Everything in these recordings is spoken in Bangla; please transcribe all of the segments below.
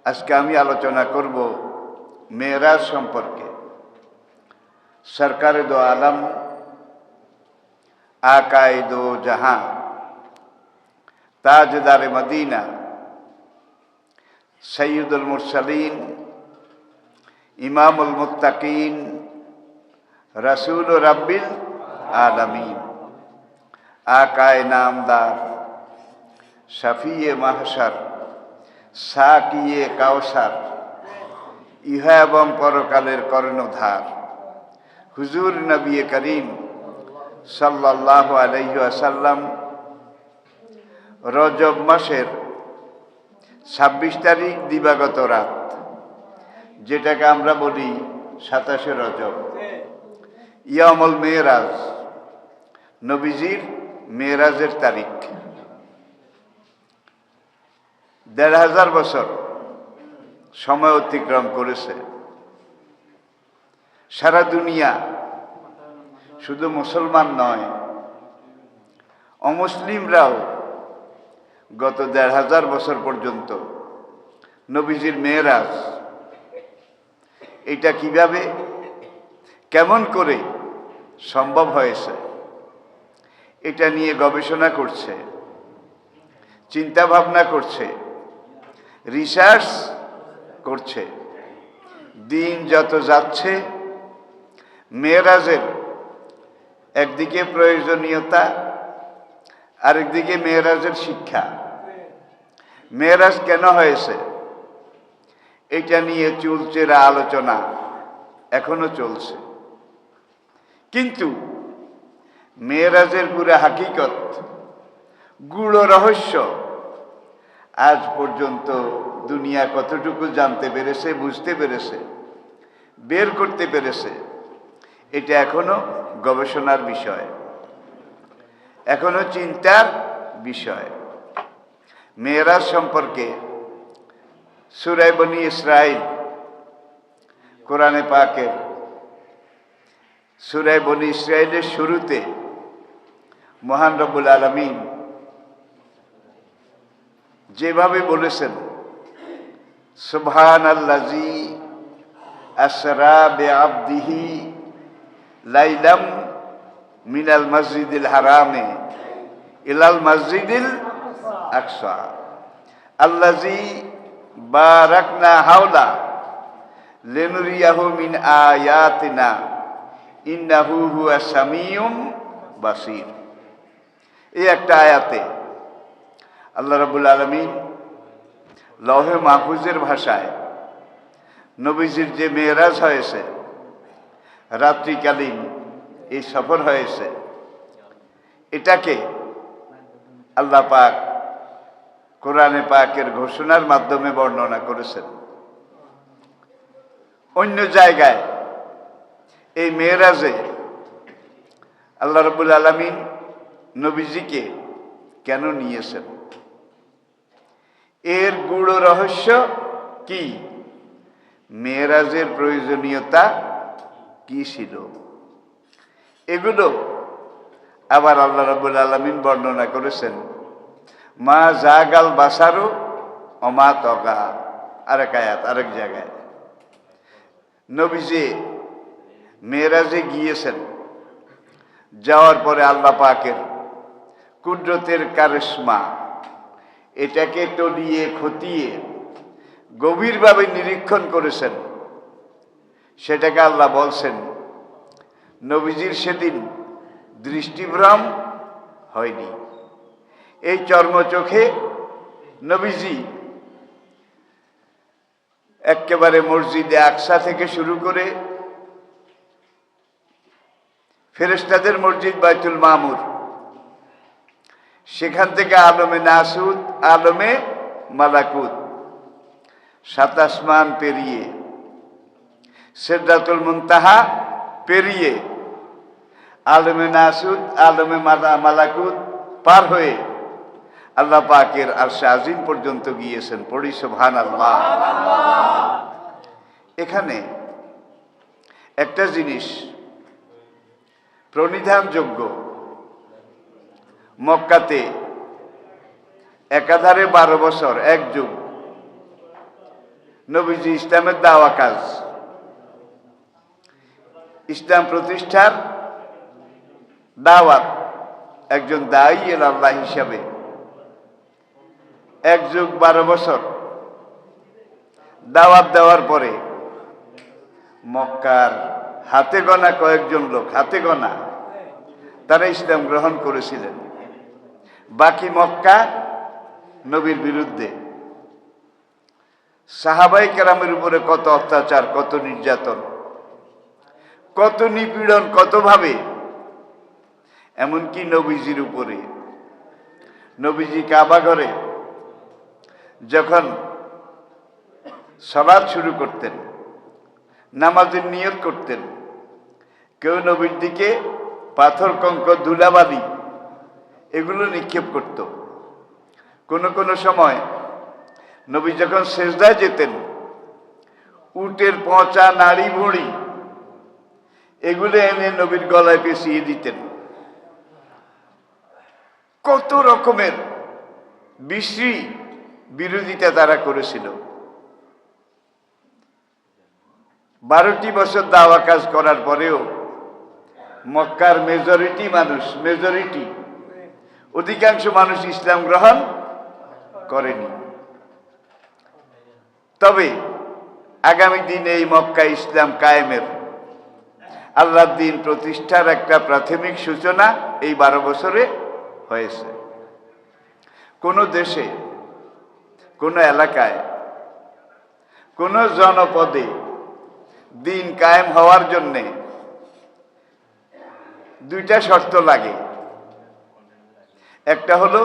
আজকে আমি আলোচনা করব মেরাজ সম্পর্কে। সরকারে দো আলম আকায়ে দো জাহান তাজদারে মদিনা সৈয়দুল মুরসালিন ইমামুল মুত্তাকিন রসুল রব্বিল আলামিন আকায়ে নামদার শফিয়ে মাহশর সাকিয়ে কাউসার ইহা এবং পরকালের কর্ণধার হুজুর নবী করিম সাল্লাল্লাহু আলাইহি ওয়াসাল্লাম রজব মাসের ২৬ তারিখ দিবাগত রাত, যেটাকে আমরা বলি ২৭শে রজব, ইয়ামুল মেরাজ, নবীজির মেরাজের তারিখ। ১৫০০ বছর সময় অতিক্রম করেছে। সারা দুনিয়া, শুধু মুসলমান নয়, অমুসলিমরাও গত ১৫০০ বছর পর্যন্ত নবীজির মেরাজ এটা কিভাবে, কেমন করে সম্ভব হয়েছে, এটা নিয়ে গবেষণা করছে, চিন্তা ভাবনা করছে, রিসার্চ করছে। দিন যত যাচ্ছে মেরাজের একদিকে প্রয়োজনীয়তা, আরেকদিকে মেরাজের শিক্ষা। মেরাজ কেন হয়েছে এটা নিয়ে চুলচেরা আলোচনা এখনো চলছে, কিন্তু মেরাজের পুরো হাকিকত, গূঢ় রহস্য আজ পর্যন্ত দুনিয়া কতটুকু জানতে পেরেছে, বুঝতে পেরেছে, বের করতে পেরেছে, এটা এখনো গবেষণার বিষয়, এখনো চিন্তার বিষয়। মেরাজ সম্পর্কে সূরা বনী ইসরাইল, কোরআনে পাকের সূরা বনী ইসরাইলের শুরুতে মহান রব্বুল আলামিন যেভাবে বলেছেন, সুবহানাল্লাযী আসরা বিআবদিহি লাইলাম মিনাল মসজিদিল হারামে ইলাল মসজিদিল আকসা আল্লাযী বারাকনা হাওলা লিনুরিয়াহু মিন আয়াতিনা ইন্নাহু হুয়াস সামিউম বাসীর। এই একটা আয়াতে আল্লাহ রাব্বুল আলামিন লৌহে মাহফুজের ভাষায় নবীজির যে মেরাজ হয়েছে, রাত্রিকালীন এই সফর হয়েছে, এটাকে আল্লাহ পাক কোরআনে পাকের ঘোষণার মাধ্যমে বর্ণনা করেছেন। অন্য জায়গায় এই মেরাজে আল্লাহ রাব্বুল আলামিন নবীজিকে কেন নিয়েছেন, এর গূঢ় রহস্য কি, মেরাজের প্রয়োজনীয়তা কি ছিল, এগুলো আবার আল্লাহ রাব্বুল আলামিন বর্ণনা করেছেন। মা জাগাল বাসারু অমা তগা, আরেক আয়াত, আরেক জায়গায় নবীজি মেরাজে গিয়েছেন, যাওয়ার পরে আল্লাহ পাকের কুদরতের কারিশমা এটাকে টলিয়ে খতিয়ে গভীরভাবে নিরীক্ষণ করেছেন। সেটাকে আল্লাহ বলছেন, নবীজির সেদিন দৃষ্টিভ্রম হয়নি। এই চর্মচোখে নবীজি একেবারে মসজিদে আকসা থেকে শুরু করে ফেরেশতাদের মসজিদ বাইতুল মামুর, সেখান থেকে আলমে নাসুদ, আলমে মালাকুত, ৭ আসমান পেরিয়ে সিদরাতুল মুনতাহা পেরিয়ে আলমে নাসুদ, আলমে মালাকুত পার হয়ে আল্লাহ পাকের আরশে আজিম পর্যন্ত গিয়েছেন। পড়ি সুবহানাল্লাহ। এখানে একটা জিনিস প্রণিধানযোগ্য, মক্কাতে একাধারে ১২ বছর, এক যুগ নবীজি ইসলামের দাওয়া কাজ, ইসলাম প্রতিষ্ঠার দাওয়াত, একজন দায়ী আল্লাহ হিসাবে 1 যুগ 12 বছর দাওয়াত দেওয়ার পরে মক্কার হাতে গোনা কয়েকজন লোক, হাতে গোনা, তারা ইসলাম গ্রহণ করেছিলেন। বাকি মক্কা নবীর বিরুদ্ধে। সাহাবাই কেরামের উপরে কত অত্যাচার, কত নির্যাতন, কত নিপীড়ন, কতভাবে, এমনকি নবীজির উপরে। নবীজি কাবা ঘরে যখন সালাত শুরু করতেন, নামাজের নিয়ত করতেন, কেউ নবীর দিকে পাথর, কঙ্কর, ধুলাবালি এগুলো নিক্ষেপ করত। কোন কোন সময় নবী যখন সেজদায় যেতেন, উটের পচা, নাড়ি ভুঁড়ি এগুলো এনে নবীর গলায় পেঁচিয়ে দিতেন। কত রকমের বিশ্রী বিরোধিতা তারা করেছিল। 12টি বছর দাওয়া কাজ করার পরেও মক্কার মেজরিটি অধিকাংশ মানুষ ইসলাম গ্রহণ করেনি। তবে আগামী দিনে এই মক্কা ইসলাম কায়েমের, আল্লাহর দ্বীন প্রতিষ্ঠার একটা প্রাথমিক সূচনা এই 12 বছরে হয়েছে। কোন দেশে, কোন এলাকায়, কোন জনপদে দ্বীন কায়েম হওয়ার জন্যে 2টা শর্ত লাগে। একটা হলো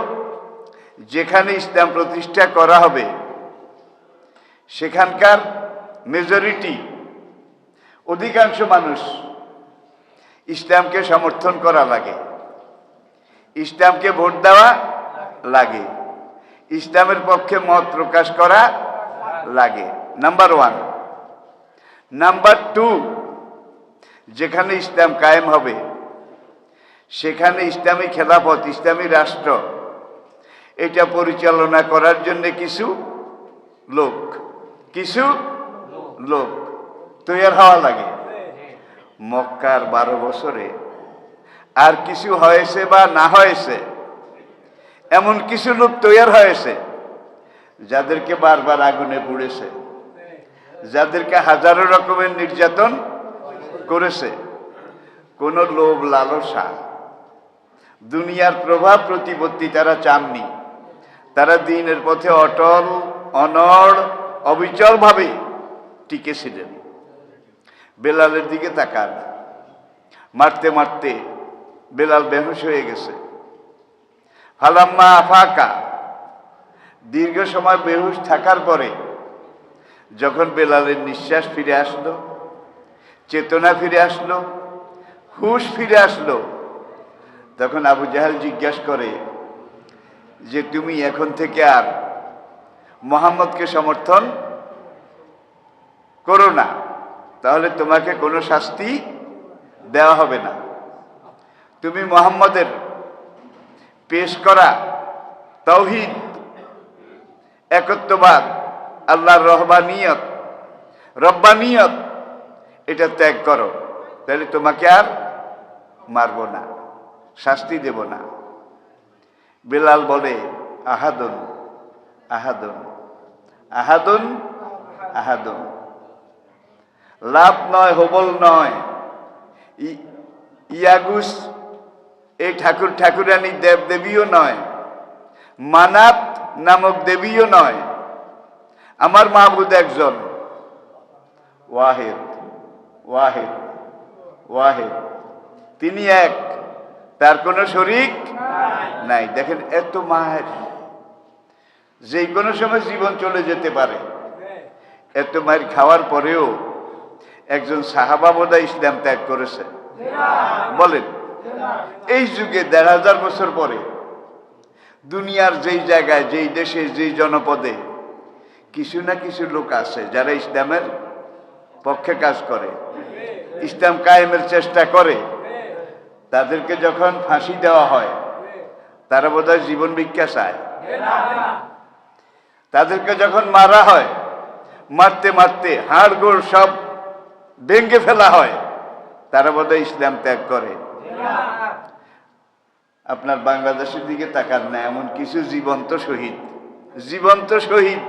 যেখানে ইসলাম প্রতিষ্ঠা করা হবে সেখানকার মেজরিটি, অধিকাংশ মানুষ ইসলামকে সমর্থন করা লাগে, ইসলামকে ভোট দেওয়া লাগে, ইসলামের পক্ষে মত প্রকাশ করা লাগে, নাম্বার 1। নাম্বার 2, যেখানে ইসলাম কায়েম হবে সেখানে ইসলামী খেলাফত, ইসলামী রাষ্ট্র, এটা পরিচালনা করার জন্য কিছু লোক তৈরি হওয়া লাগে। মক্কার 12 বছরে আর কিছু হয়েছে বা না হয়েছে, এমন কিছু লোক তৈরি হয়েছে যাদেরকে বারবার আগুনে পুড়েছে, যাদেরকে হাজারো রকমের নির্যাতন করেছে। কোন লোভ লালসা, দুনিয়ার প্রভাব প্রতিপত্তি তারা চাননি। তারা দ্বীনের পথে অটল, অনড়, অবিচলভাবে টিকেছিলেন। বেলালের দিকে তাকান, মারতে মারতে বেলাল বেহুশ হয়ে গেছে। ফালাম্মা আফাকা, দীর্ঘ সময় বেহুশ থাকার পরে যখন বেলালের নিঃশ্বাস ফিরে আসলো, চেতনা ফিরে আসলো, হুশ ফিরে আসলো, তখন আবু জাহেল জিজ্ঞাসা করে যে তুমি এখন থেকে আর মুহাম্মদকে সমর্থন করো না, তাহলে তোমাকে কোনো শাস্তি দেওয়া হবে না। তুমি মুহাম্মদের পেশ করা তাওহীদ, একত্ববাদ, আল্লাহর রব্বানিয়ত এটা ত্যাগ করো, তাহলে তোমাকে আর মারব না, শাস্তি দেব না। বেলাল বলে আহাদুন আহাদুন আহাদুন আহাদুন, লাভ নয়, হবল নয়, ইয়াগুস এই ঠাকুরানী দেবদেবীও নয়, মানাত নামক দেবীও নয়, আমার মাহবুদ একজন, ওয়াহিদ ওয়াহিদ ওয়াহিদ, তিনি এক, তার কোনো শরীক নাই। দেখেন এত মায়ের, যে কোনো সময় জীবন চলে যেতে পারে, এত মায়ের খাওয়ার পরেও একজন সাহাবা বোধহয় ইসলাম ত্যাগ করেছে। বলেন, এই যুগে 1500 বছর পরে দুনিয়ার যেই জায়গায়, যেই দেশে, যেই জনপদে কিছু না কিছু লোক আছে যারা ইসলামের পক্ষে কাজ করে, ইসলাম কায়েমের চেষ্টা করে। তাদেরকে যখন ফাঁসি দেওয়া হয় তারা বোধহয় জীবন ভিক্ষা চায়। তাদেরকে যখন মারা হয় মারতে মারতে হাড়গোড় সব ভেঙে ফেলা হয়, তারা বোধহয় ইসলাম ত্যাগ করে। আপনার বাংলাদেশের দিকে তাকান না, এমন কিছু জীবন্ত শহীদ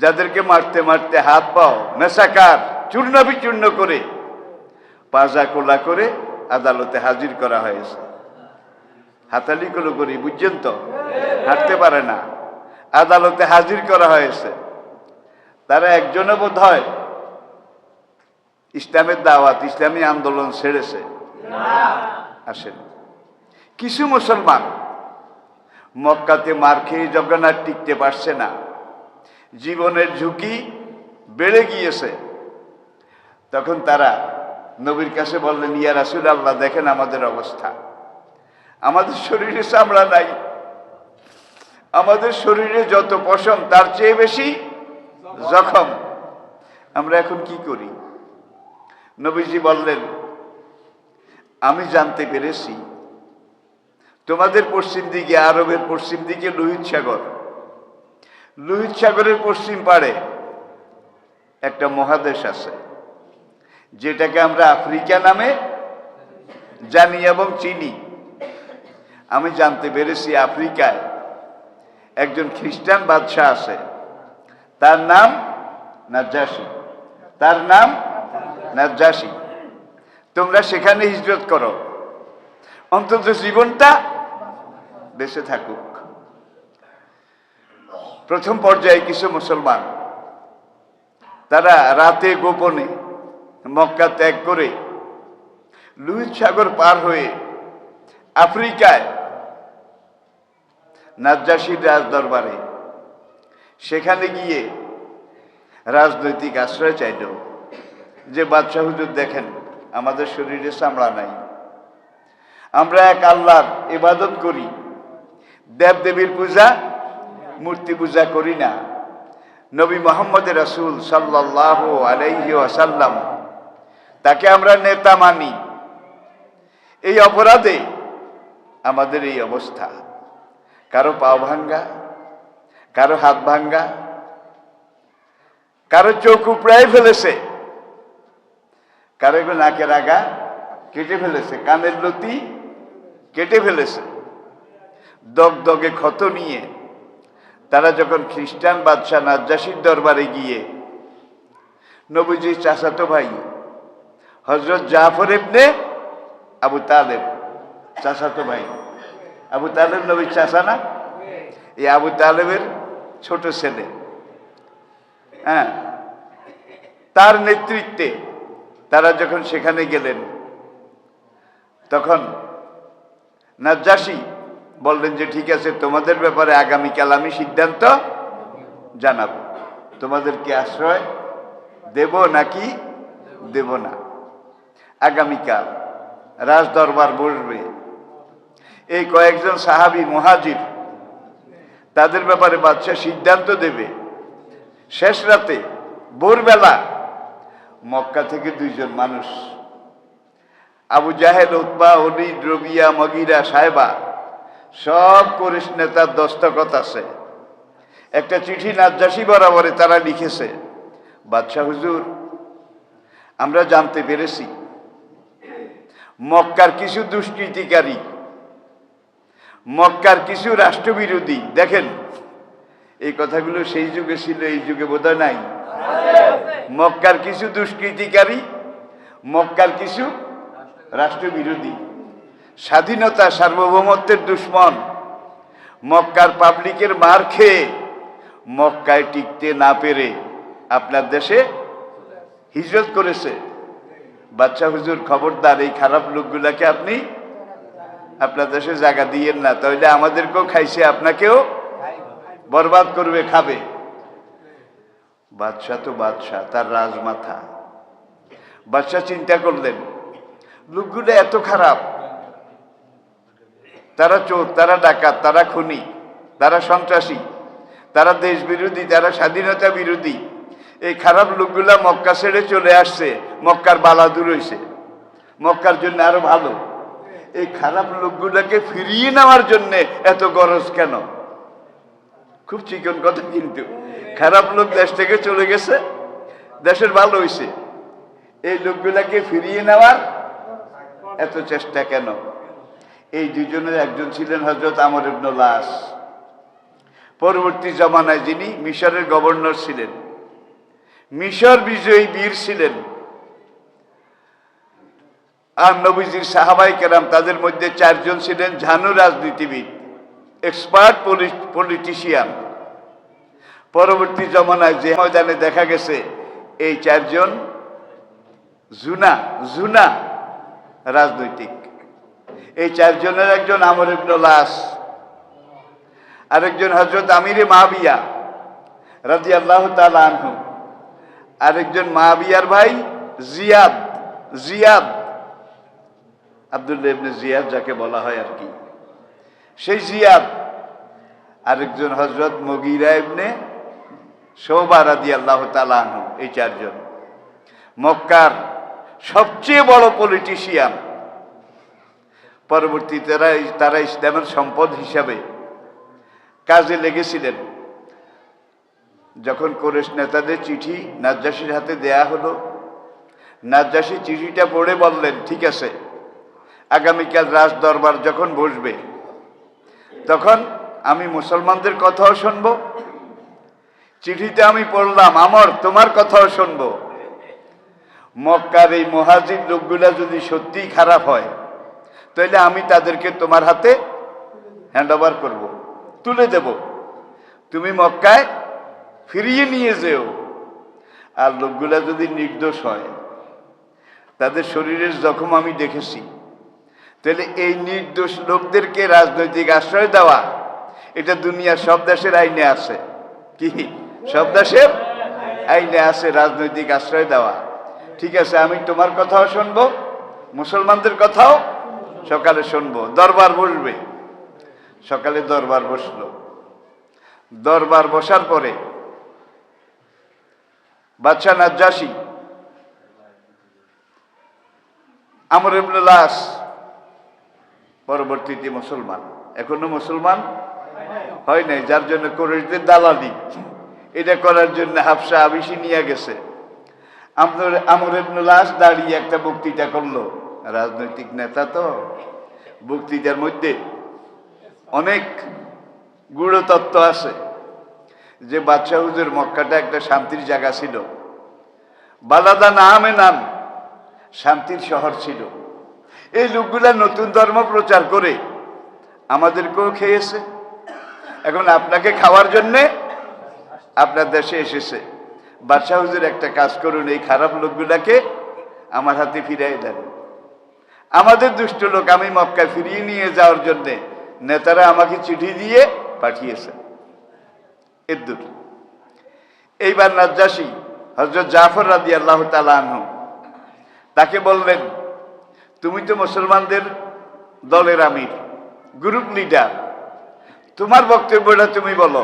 যাদেরকে মারতে মারতে হাত পাও মেসাকার চূর্ণ বিচূর্ণ করে পাজা কোলা করে আদালতে হাজির করা হয়েছে। হাতালি গুলো করি, বুঝছেন তো, হাঁটতে পারে না, আদালতে হাজির করা হয়েছে। তারা একজনও বোধ হয় ইসলামের দাওয়াত, ইসলামী আন্দোলন ছেড়েছে আসেন। কিছু মুসলমান মক্কাতে মার খেয়ে যখন আর টিকতে পারছে না, জীবনের ঝুঁকি বেড়ে গিয়েছে, তখন তারা নবীর কাছে বললেন, ইয়া রাসূলুল্লাহ, দেখেন আমাদের অবস্থা, আমাদের শরীরে চামড়া নাই, আমাদের শরীরে যত পশম তার চেয়ে বেশি জখম, আমরা এখন কি করি? নবীজি বললেন, আমি জানতে পেরেছি তোমাদের পশ্চিম দিকে, আরবের পশ্চিম দিকে লোহিত সাগরের পশ্চিম পাড়ে একটা মহাদেশ আছে, যেটাকে আমরা আফ্রিকা নামে জানি এবং চিনি। আমি জানতে পেরেছি আফ্রিকায় একজন খ্রিস্টান বাদশাহ আছে, তার নাম নাজ্জাশী। তোমরা সেখানে হিজরত করো, অন্তত জীবনটা বেঁচে থাকুক। প্রথম পর্যায়ে কিছু মুসলমান তারা রাতে গোপনে মক্কা ত্যাগ করে লোহিত সাগর পার হয়ে আফ্রিকায় নাজ্জাশীর রাজ দরবারে সেখানে গিয়ে রাজনৈতিক আশ্রয় চাইল, যে বাদশাহ হুজুর দেখেন আমাদের শরীরে চামড়া নাই, আমরা এক আল্লাহর ইবাদত করি, দেব দেবীর পূজা মূর্তি পূজা করি না, নবী মুহাম্মদ রাসূল সাল্লাল্লাহু আলাইহি ওয়াসাল্লাম তাকে আমরা নেতা মানি, এই অপরাধে আমাদের এই অবস্থা। কারো পাও ভাঙ্গা, কারো হাত ভাঙ্গা, কারো চোখ উপড়াই ফেলেছে, কারো নাকের আগা কেটে ফেলেছে, কানের লতি কেটে ফেলেছে। দগদগে ক্ষত নিয়ে তারা যখন খ্রিস্টান বাদশাহ নাজ্জাশীর দরবারে গিয়ে নবীজির চাচাতো ভাই হযরত জাফর ইবনে আবু তালেব, চাচাতো ভাই, আবু তালেব নবীর চাচা না, এই আবু তালেবের ছোট ছেলে, হ্যাঁ, তার নেতৃত্বে তারা যখন সেখানে গেলেন, তখন নাজ্জাশী বললেন যে ঠিক আছে, তোমাদের ব্যাপারে আগামীকাল আমি সিদ্ধান্ত জানাবো, তোমাদেরকে আশ্রয় দেব নাকি দেব না। আগামীকাল রাজ দরবার বসবে, এই কয়েকজন সাহাবী মুহাজির তাদের ব্যাপারে বাদশাহ সিদ্ধান্ত দেবে। শেষ রাতে ভোরবেলা মক্কা থেকে দুইজন মানুষ, আবু জাহেল, উতবা, ওলীদ, রবিয়া, মগিরা, সাহেবা, সব কুরাইশ নেতার দস্তখত আছে, একটা চিঠি নাজ্জাশী বরাবরে তারা লিখেছে, বাদশাহ হুজুর, আমরা জানতে পেরেছি মক্কার কিছু দুষ্কৃতিকারী, মক্কার কিছু রাষ্ট্রবিরোধী, দেখেন এই কথাগুলো সেই যুগে ছিল, এই যুগে বোধহয় নাই। মক্কার কিছু দুষ্কৃতিকারী, মক্কার কিছু রাষ্ট্রবিরোধী, স্বাধীনতা সার্বভৌমত্বের দুশ্মন, মক্কার পাবলিকের মার খেয়ে মক্কায় টিকতে না পেরে আপনার দেশে হিজরত করেছে। বাদশাহ হুজুর, খবরদার, এই খারাপ লোকগুলাকে আপনি আপনার দেশে জায়গা দিয়েন না, তাহলে আমাদেরকেও খাইছে, আপনাকেও বরবাদ করবে, খাবে। বাদশাহ তো বাদশাহ, তার রাজমাথা। বাদশাহ চিন্তা করলেন, লোকগুলো এত খারাপ, তারা চোর, তারা ডাকাত, তারা খুনি, তারা সন্ত্রাসী, তারা দেশ বিরোধী, তারা স্বাধীনতা বিরোধী, এই খারাপ লোকগুলা মক্কা ছেড়ে চলে আসছে, মক্কার বালা দূর হয়েছে, মক্কার জন্য আরো ভালো, এই খারাপ লোকগুলাকে ফিরিয়ে নেওয়ার জন্য এত গরজ কেন? খুব চিকন কথা, কিন্তু খারাপ লোক দেশ থেকে চলে গেছে, দেশের ভালো হয়েছে। এই লোকগুলাকে ফিরিয়ে নেওয়ার এত চেষ্টা কেন? এই দুজনের একজন ছিলেন হযরত আমর ইবনে আস, পরবর্তী জমানায় যিনি মিশরের গভর্নর ছিলেন, মিশর বিজয়ী বীর ছিলেন। আর নবীজির সাহাবায়ে কেরাম, তাদের মধ্যে 4 জন ছিলেন ঝানু রাজনীতিবিদ, এক্সপার্ট পলিটিশিয়ান। পরবর্তী জমানায় যে ময়দানে দেখা গেছে এই 4 জন জুনা রাজনৈতিক। এই 4 জনের একজন আমর ইবনে আস, আরেকজন হযরত আমিরে মুআবিয়া রাদিয়াল্লাহু তাআলা আনহু, আরেকজন মুআবিয়ার ভাই জিয়াদ আব্দুল্লাহ ইবনে জিয়াদ যাকে বলা হয় আর কি, সেই জিয়াদ। আরেকজন হযরত মুগীরা ইবনে শুবা রাদিয়াল্লাহু তাআলা আনহু। এই 4 জন মক্কার সবচেয়ে বড় পলিটিশিয়ান। পরবর্তীতে তারা ইসলামের সম্পদ হিসাবে কাজে লেগেছিলেন। যখন কুরাইশ নেতাদের চিঠি নাজ্জাশীর হাতে দেয়া হলো, নাজ্জাশী চিঠিটা পড়ে বললেন, ঠিক আছে, আগামীকাল রাজ দরবার যখন বসবে তখন আমি মুসলমানদের কথাও শুনবো, চিঠিতে আমি পড়লাম আমর তোমার কথাও শুনবো। মক্কার এই মুহাজির লোকগুলা যদি সত্যিই খারাপ হয়, তাহলে আমি তাদেরকে তোমার হাতে হ্যান্ড ওভার করবো, তুলে দেব, তুমি মক্কায় ফিরিয়ে নিয়ে যেও। আর লোকগুলা যদি নির্দোষ হয়, তাদের শরীরের জখম আমি দেখেছি, তাহলে এই নির্দোষ লোকদেরকে রাজনৈতিক আশ্রয় দেওয়া, এটা দুনিয়ার সব দেশের আইনে আছে। কি সব দেশের আইনে আছে রাজনৈতিক আশ্রয় দেওয়া? ঠিক আছে, আমি তোমার কথাও শুনবো, মুসলমানদের কথাও সকালে শুনবো। দরবার বসবে। সকালে দরবার বসলো। দরবার বসার পরে বাদশা নাজ্জাশী আমর ইবনে আস পরবর্তীতে মুসলমান, এখনো মুসলমান হয় নাই, যার জন্য কুরাইশদের দালালি এটা করার জন্য হাফসা আবিসি নিয়ে গেছে। আমর ইবনে আস দাঁড়িয়ে একটা বক্তৃতা করলো। রাজনৈতিক নেতা তো, বক্তৃতার মধ্যে অনেক গূঢ়তত্ত্ব আছে। যে বাদশাহ হুজুর, মক্কাটা একটা শান্তির জায়গা ছিল, বালাদান আমেনান, শান্তির শহর ছিল। এই লোকগুলা নতুন ধর্ম প্রচার করে আমাদেরকেও খেয়েছে, এখন আপনাকে খাওয়ার জন্যে আপনার দেশে এসেছে। বাদশাহ হুজুর একটা কাজ করুন, এই খারাপ লোকগুলাকে আমার হাতে ফিরিয়ে দেন। আমাদের দুষ্ট লোক আমি মক্কায় ফিরিয়ে নিয়ে যাওয়ার জন্যে নেতারা আমাকে চিঠি দিয়ে পাঠিয়েছে। এদ্দুর। এইবার নাজ্জাশী হযরত জাফর রাদিয়াল্লাহু তাআলা আনহু তাকে বললেন, তুমি তো মুসলমানদের দলের আমির, গ্রুপ লিডার, তোমার বক্তব্যটা তুমি বলো।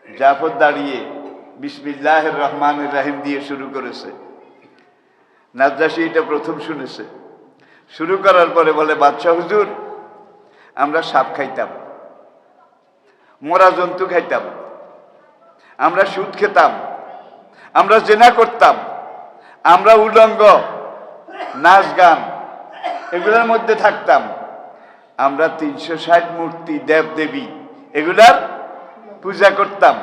জাফর দাঁড়িয়ে বিসমিল্লাহির রহমানির রহিম দিয়ে শুরু করেছে। নাজ্জাশী এটা প্রথম শুনেছে। শুরু করার পরে বলে, বাদশাহ হুজুর, আমরা সাপ খাইতাম, মরা জন্তু খাইতাম, আমরা সুদ খেতাম, আমরা জেনা করতাম, আমরা উলঙ্গ, নাচ গান এগুলোর মধ্যে থাকতাম, আমরা 360 মূর্তি দেব দেবী এগুলার পূজা করতাম।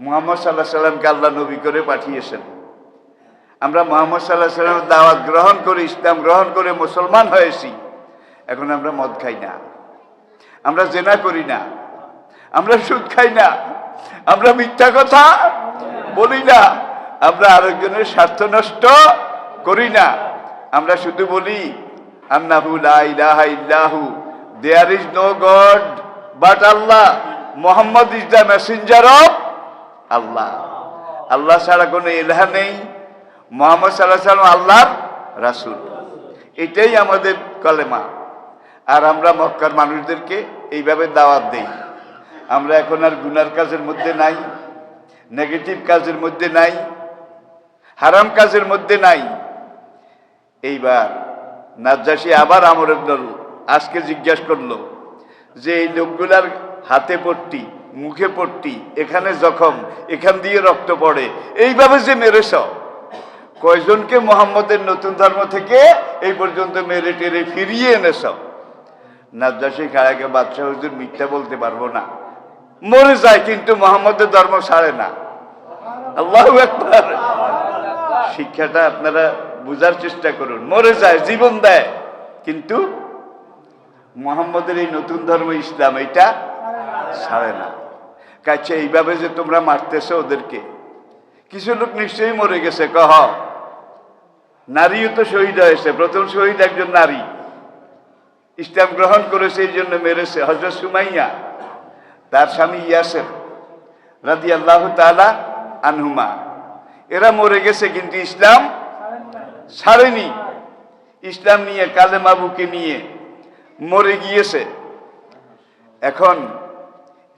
মুহাম্মদ সাল্লাল্লাহু আলাইহি সাল্লামকে আল্লাহ নবী করে পাঠিয়েছেন, আমরা মুহাম্মদ সাল্লাল্লাহু আলাইহি সাল্লামের দাওয়াত গ্রহণ করে ইসলাম গ্রহণ করে মুসলমান হয়েছি। এখন আমরা মদ খাই না, আমরা জেনা করি না, আমরা সুদ খাই না, আমরা মিথ্যা কথা বলি না, আমরা আরেকজনের স্বার্থ নষ্ট করি না। আমরা শুধু বলি আন্নাহু লা ইলাহা ইল্লাহু, there is no god but Allah, Muhammad is the messenger of Allah. Allah ছাড়া কোনো ইলাহ নেই, মুহাম্মদ সাল্লাল্লাহু আলাইহি ওয়াসাল্লাম আল্লাহর রাসূল। এটাই আমাদের কলেমা। আর আমরা মক্কার মানুষদেরকে এইভাবে দাওয়াত দেই। আমরা এখন আর গুনার কাজের মধ্যে নাই, নেগেটিভ কাজের মধ্যে নাই, হারাম কাজের মধ্যে নাই। এইবার নাজ্জাশী আবার আমর ইবনে আসকে জিজ্ঞাসা করলো যে এই লোকগুলার হাতে পট্টি, মুখে পট্টি, এখানে জখম, এখান দিয়ে রক্ত পড়ে, এইভাবে যে মেরেছ, কয়জনকে মোহাম্মদের নতুন ধর্ম থেকে এই পর্যন্ত মেরে টেরে ফিরিয়ে এনেছ? নাজ্জাশী খাড়াকে বাদশাহ হুজুর মিথ্যা বলতে পারবো না, মরে যায় কিন্তু মোহাম্মদের ধর্ম ছাড়ে না। আল্লাহু আকবার। শিক্ষাটা আপনারা বুঝার চেষ্টা করুন। মরে যায়, জীবন দেয়, কিন্তু মোহাম্মদের এই নতুন ধর্ম ইসলাম এটা ছাড়ে না। কাছে এইভাবে যে তোমরা মারতেছ ওদেরকে, কিছু লোক নিশ্চয়ই মরে গেছে, কহ নারীও তো শহীদ হয়েছে, প্রথম শহীদ একজন নারী, ইসলাম গ্রহণ করেছে, এই জন্য মেরেছে। হযরত সুমাইয়া, তার স্বামী ইয়াসের রাদিয়াল্লাহু তাআলা আনহুমা, এরা মরে গেছে কিন্তু ইসলাম ছাড়েনি। ইসলাম নিয়ে, কালেমা বুকে নিয়ে মরে গিয়েছে। এখন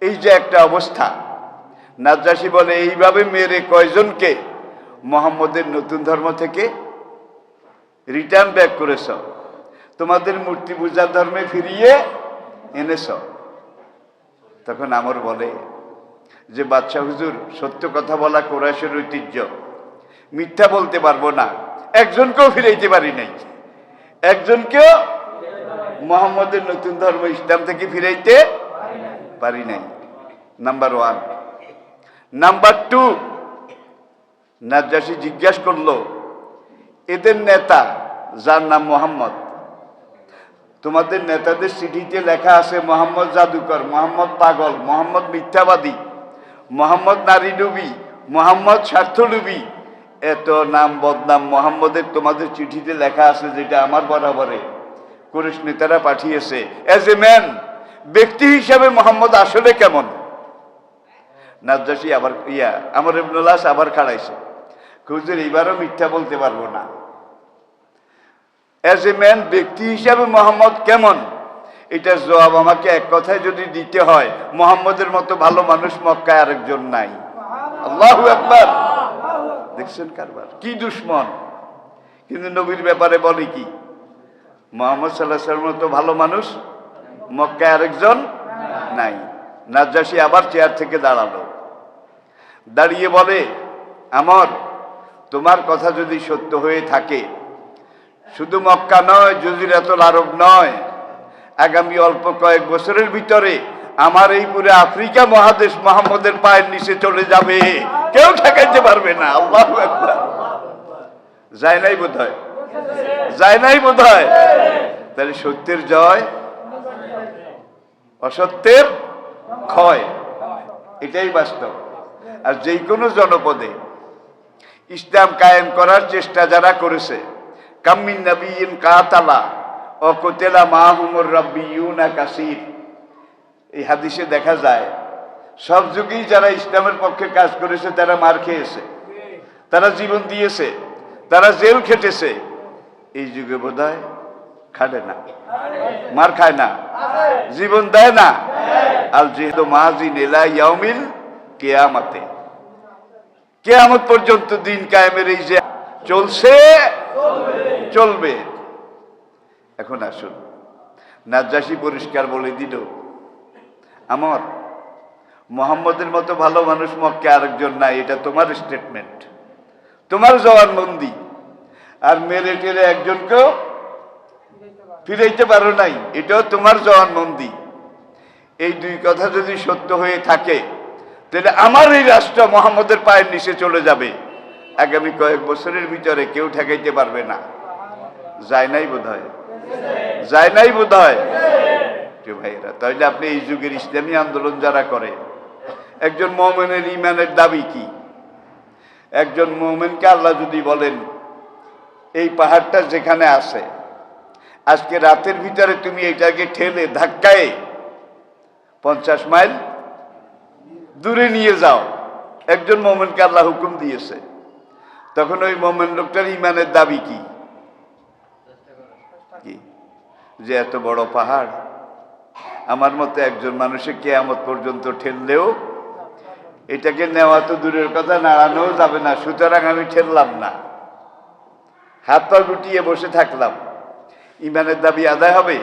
এই যে একটা অবস্থা, নাজ্জাশী বলে এইভাবে মেরে কয়জনকে মোহাম্মদের নতুন ধর্ম থেকে রিটার্ন ব্যাক করেছ, তোমাদের মূর্তি পূজার ধর্মে ফিরিয়ে এনেছ। তখন আমর বলে যে বাদশাহ হুজুর, সত্য কথা বলা কুরাইশের ঐতিহ্য, মিথ্যা বলতে পারবো না, একজনকেও ফিরাইতে পারি নাই, একজনকেও মোহাম্মদের নতুন ধর্ম ইসলাম থেকে ফিরাইতে পারি নাই। নাম্বার 1। নাম্বার 2, নাজ্জাশী জিজ্ঞাসা করলো, এদের নেতা যার নাম মোহাম্মদ, তোমাদের নেতাদের চিঠিতে লেখা আছে মোহাম্মদ জাদুকর, মোহাম্মদ পাগল, মোহাম্মদ মিথ্যাবাদী, মোহাম্মদ নারী ডুবি, মোহাম্মদ স্বার্থডুবি, এত নাম বদনাম মোহাম্মদের তোমাদের চিঠিতে লেখা আছে, যেটা আমার বরাবরে কুরাইশ নেতারা পাঠিয়েছে। এজ এ ম্যান, ব্যক্তি হিসাবে মোহাম্মদ আসলে কেমন? নাজ্জাশী আবার আমর ইবনুল আস আবার খাড়াইছে, হুজুর এইবারও মিথ্যা বলতে পারবো না। এজ এ ম্যান, ব্যক্তি হিসাবে মোহাম্মদ কেমন, এটার জবাব আমাকে এক কথায় যদি দিতে হয়, মোহাম্মদের মতো ভালো মানুষ মক্কায় আরেকজন নাই। আল্লাহু আকবার। দেখছেন কারবার, কি দুশ্মন, কিন্তু নবীর ব্যাপারে বলে কি, মুহাম্মদ সাল্লাল্লাহু আলাইহি ওয়াসাল্লামের মতো ভালো মানুষ মক্কায় আরেকজন নাই। নাজ্জাশী আবার চেয়ার থেকে দাঁড়ালো, দাঁড়িয়ে বলে, আমর, তোমার কথা যদি সত্য হয়ে থাকে, শুধু মক্কা নয়, জজিরাতুল আরব নয়, আগামী অল্প কয়েক বছরের ভিতরে আমার এই পুরো আফ্রিকা মহাদেশ মোহাম্মদের পায়ের নিচে চলে যাবে, কেউ ঠেকাইতে পারবে না। আল্লাহু আকবার। যায় নাই বোধহয়, যায় নাই বোধহয়। তাহলে সত্যের জয়, অসত্যের ক্ষয়, এটাই বাস্তব। আর যে কোনো জনপদে ইসলাম কায়েম করার চেষ্টা যারা করেছে, কামিন নবিয়িন কাতালা ও কুতিলা মাহুমুর রাব্বিয়ুনা কাসীর, এই হাদিসে দেখা যায় সব যুগেই যারা ইসলামের পক্ষে কাজ করেছে তারা মার খেয়েছে, তারা জীবন দিয়েছে, তারা জেল খেটেছে। এই যুগে বোধহয় খাটে না, মার খায় না, জীবন দেয় না। আল জিহাদু মাযিন ইলা ইয়াউমিল কিয়ামাতে, কিয়ামত পর্যন্ত দিন কায়েমের এই যে চলছে, চলবে। এখন আসুন, নাজ্জাশী পরিষ্কার বলে দিল, আমার মোহাম্মদের মতো ভালো মানুষ মক্কে আরেকজন নাই, এটা তোমার স্টেটমেন্ট, তোমার জবানবন্দি। আর মেরে টেরে একজনকেও ফিরাইতে পারো নাই, এটাও তোমার জবানবন্দি। এই দুই কথা যদি সত্য হয়ে থাকে, তাহলে আমার এই রাষ্ট্র মোহাম্মদের পায়ের নিচে চলে যাবে, আগামী কয়েক বছরের ভিতরে কেউ ঠেকাইতে পারবে না। যায় নাই বোধহয়, যায় নাই বোধহয়। ভাইরা, তাহলে আপনি এই যুগের ইসলামী আন্দোলন যারা করে, একজন মুমিনের ঈমানের দাবি কি? একজন মুমিনকে আল্লাহ যদি বলেন, এই পাহাড়টা যেখানে আছে, আজকে রাতের ভিতরে তুমি এটাকে ঠেলে ধাক্কায় 50 মাইল দূরে নিয়ে যাও, একজন মুমিনকে আল্লাহ হুকুম দিয়েছে, তখন ওই মুমিন লোকটার ঈমানের দাবি কি? যে এত বড় পাহাড় আমার মতো একজন মানুষের কিয়ামত পর্যন্ত ঠেললেও এটাকে নেওয়া তো দূরের কথা, নাড়ানোও যাবে না, সুতরাং আমি ঠেললাম না, হাত পা গুটিয়ে বসে থাকলাম, ঈমানের দাবি আদায় হবে?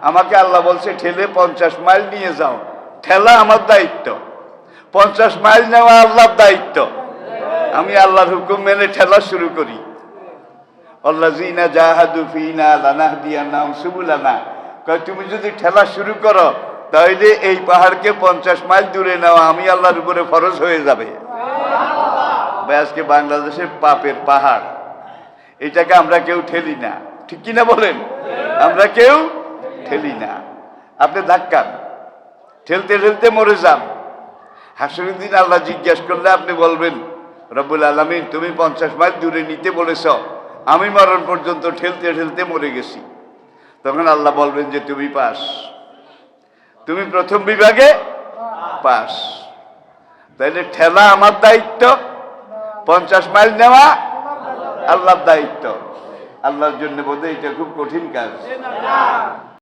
আমাকে আল্লাহ বলছে ঠেলে 50 মাইল নিয়ে যাও, ঠেলা আমার দায়িত্ব, 50 মাইল নেওয়া আল্লাহর দায়িত্ব। আমি আল্লাহর হুকুম মেনে ঠেলা শুরু করি। আল্লাযীনা জাহাদু ফীনা লানাহদিয়ান্নাহুম সুবুলানা। কয় তুমি যদি ঠেলা শুরু করো তাহলে এই পাহাড়কে 50 মাইল দূরে নেওয়া আমি আল্লাহর উপরে ফরজ হয়ে যাবে। ভাই আজকে বাংলাদেশের পাপের পাহাড়, এটাকে আমরা কেউ ঠেলি না, ঠিক কিনা বলেন? আমরা কেউ ঠেলি না। আপনি ধাক্কান, ঠেলতে ঠেলতে মরে যান। হাসরের দিন আল্লাহ জিজ্ঞাসা করলে আপনি বলবেন, রব্বুল আলামিন তুমি 50 মাইল দূরে নিতে বলেছ, আমি মরণ পর্যন্ত ঠেলতে ঠেলতে মরে গেছি। তখন আল্লাহ বলবেন যে তুমি পাস, তুমি প্রথম বিভাগে পাস। তাইলে ঠেলা আমার দায়িত্ব, 50 মাইল নেওয়া আল্লাহর দায়িত্ব। আল্লাহর জন্য বোধহয় এটা খুব কঠিন কাজ।